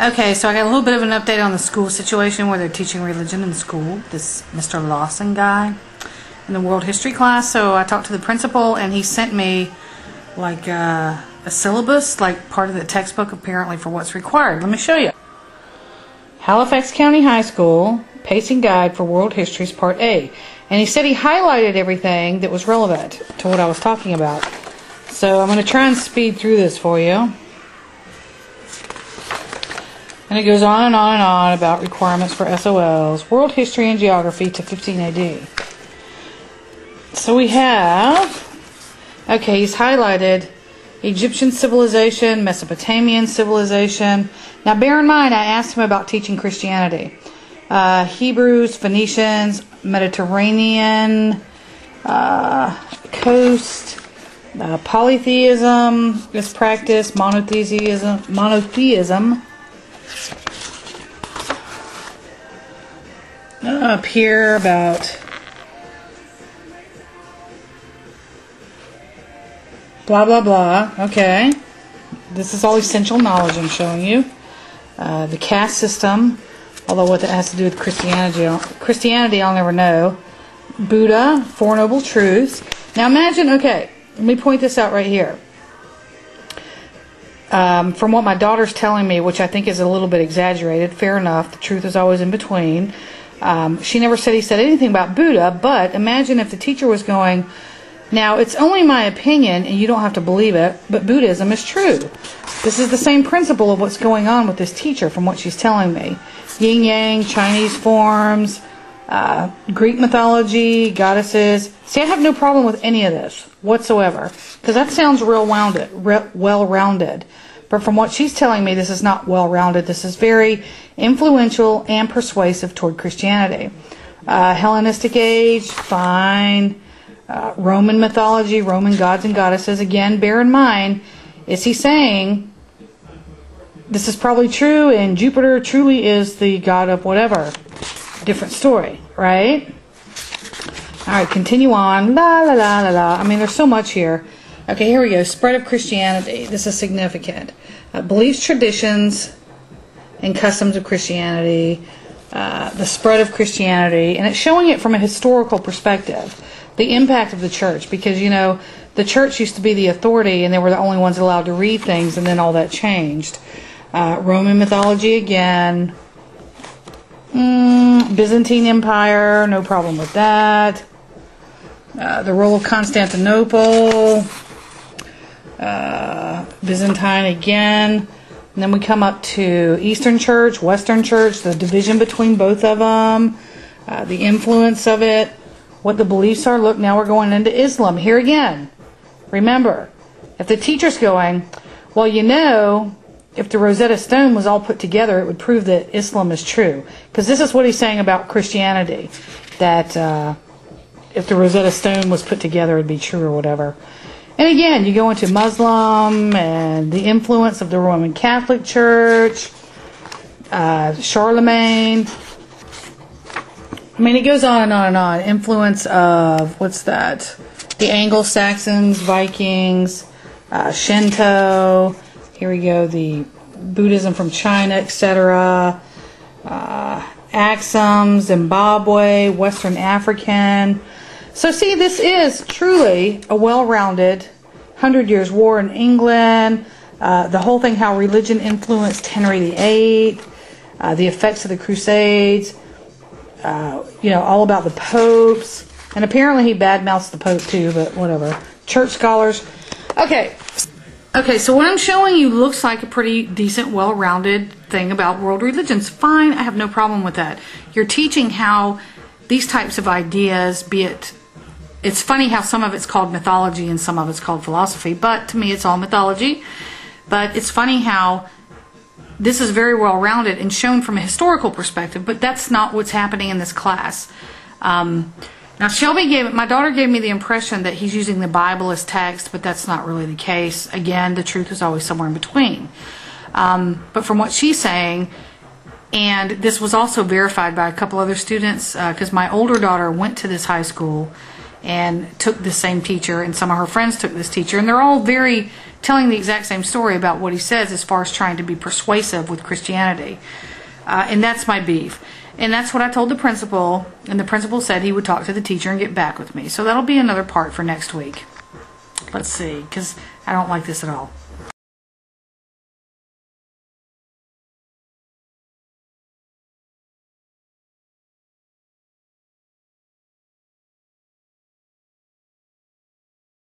Okay, so I got a little bit of an update on the school situation where they're teaching religion in school. This Mr. Lawson guy in the world history class. So I talked to the principal, and he sent me like a syllabus, like part of the textbook apparently for what's required. Let me show you. Halifax County High School Pacing Guide for World History's Part A. And he said he highlighted everything that was relevant to what I was talking about. So I'm going to try and speed through this for you. And it goes on and on and on about requirements for SOLs, world history and geography to 15 AD. So we have, okay, he's highlighted Egyptian civilization, Mesopotamian civilization. Now bear in mind, I asked him about teaching Christianity. Hebrews, Phoenicians, Mediterranean coast, polytheism is practiced, monotheism. Up here about blah blah blah. Okay, this is all essential knowledge I'm showing you. The caste system, although what that has to do with Christianity I'll never know. Buddha, Four Noble Truths. Now imagine, okay, let me point this out right here. From what my daughter's telling me, which I think is a little bit exaggerated, fair enough, the truth is always in between. She never said he said anything about Buddha, but imagine if the teacher was going, now it's only my opinion and you don't have to believe it, but Buddhism is true. This is the same principle of what's going on with this teacher from what she's telling me. Yin Yang, Chinese forms, Greek mythology, goddesses. See, I have no problem with any of this whatsoever, because that sounds well-rounded. But from what she's telling me, this is not well-rounded. This is very influential and persuasive toward Christianity. Hellenistic age, fine. Roman mythology, Roman gods and goddesses. Again, bear in mind, is he saying this is probably true and Jupiter truly is the god of whatever? Different story, right? All right, continue on. La la la la la. I mean, there's so much here. Okay, here we go. Spread of Christianity. This is significant. Beliefs, traditions, and customs of Christianity. The spread of Christianity. And it's showing it from a historical perspective. The impact of the church. Because, you know, the church used to be the authority and they were the only ones allowed to read things, and then all that changed. Roman mythology again. Byzantine Empire. No problem with that. The role of Constantinople. Byzantine again, and then we come up to Eastern Church, Western Church, the division between both of them, the influence of it, what the beliefs are. Look, now we're going into Islam. Here again, remember, if the teacher's going, well, you know, if the Rosetta Stone was all put together, it would prove that Islam is true. Because this is what he's saying about Christianity, that if the Rosetta Stone was put together, it would be true or whatever. And again, you go into Muslim and the influence of the Roman Catholic Church, Charlemagne. I mean, it goes on and on and on. Influence of, what's that? The Anglo-Saxons, Vikings, Shinto. Here we go, the Buddhism from China, etc. Axum, Zimbabwe, Western African. So see, this is truly a well-rounded 100 Years' War in England, the whole thing, how religion influenced Henry VIII, the effects of the Crusades, you know, all about the popes, and apparently he badmouths the Pope too, but whatever. Church scholars. Okay, so what I'm showing you looks like a pretty decent, well-rounded thing about world religions. Fine, I have no problem with that. You're teaching how these types of ideas, be it, it's funny how some of it's called mythology and some of it's called philosophy, but to me it's all mythology. But it's funny how this is very well rounded and shown from a historical perspective, but that's not what's happening in this class. Now my daughter gave me the impression that he's using the Bible as text, but that's not really the case. Again, the truth is always somewhere in between. But from what she's saying, and this was also verified by a couple other students, because my older daughter went to this high school and took the same teacher, and some of her friends took this teacher, and they're all very telling the exact same story about what he says as far as trying to be persuasive with Christianity. And that's my beef. And that's what I told the principal, and the principal said he would talk to the teacher and get back with me. So that'll be another part for next week. Let's see, because I don't like this at all.